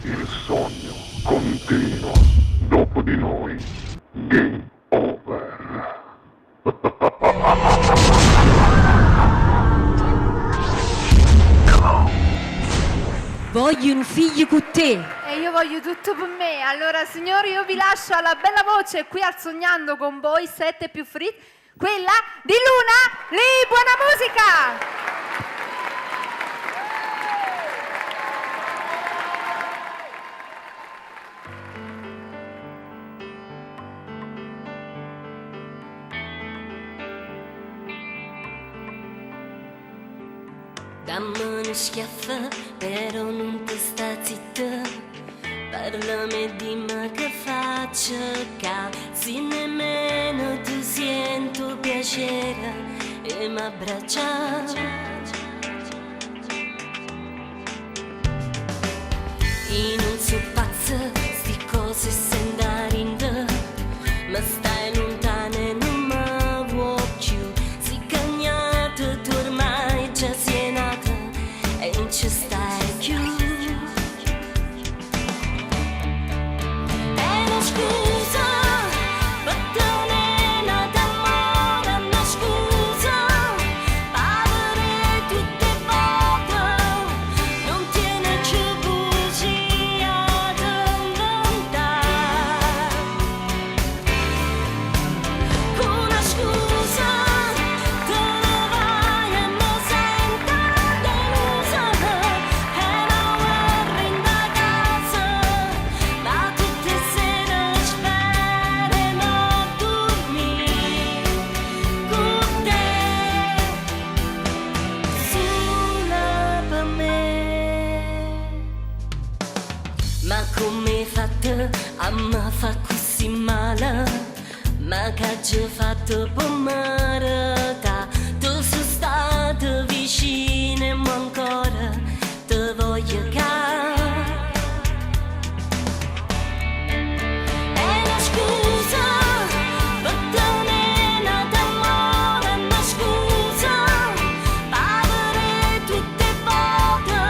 Il sogno continua. Dopo di noi, game over. Voglio un figlio con te. E io voglio tutto per me. Allora, signori, io vi lascio alla bella voce qui al Sognando con voi, 7 più free, quella di Luna. Lì, buona musica! Dammi uno schiaffo, però non ti sta zitta. Parlami e dimmi che faccio se nemmeno ti sento piacere e mi abbraccia. Io non so pazza, sti cose sento rinda, ma stai lontana e non mi vuoi più. Si cagnata tu ormai già sei nata e non ci stai più. E non scusa, battonena d'amore, non scusa, parole tutte volte, non tiene più bugia d'inventare. Una scusa, te ne vai e non sento delusa, e non vorrei da casa, ma tutte sere spero non dormire con te, sola per me. Ma come fatta a me fa così male? Ma che ci fatto per merità? Tu sei stata vicina ma ancora ti voglio care. E la scusa, battonena d'amore, non scusa, parole tutte volte,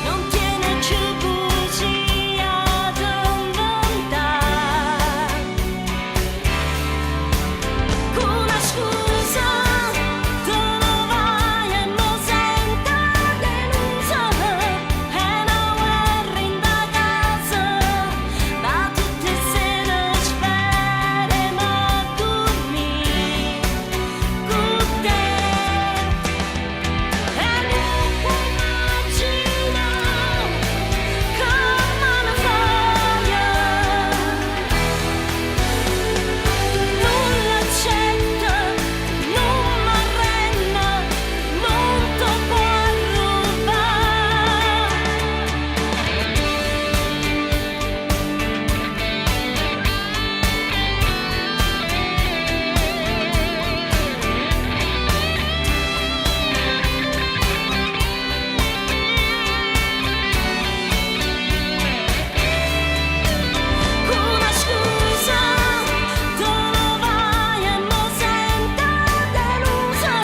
non tiene più bugia d'inventare. Una scusa, te ne vai e non sento delusa, e non vorrei da casa, ma tutte sere spero non dormire con te. E non puoi immaginare come ne voglio. Non l'accetta, non m'arrendo, non ti può rubare. Una scusa, te ne vai e non sento delusa,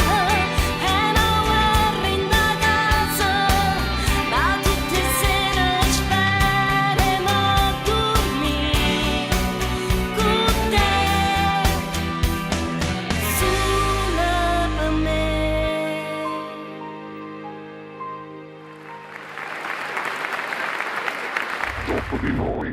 e non vorrei da casa, ma tutte sere spero non dormire con te, sola per me. Dopo di noi,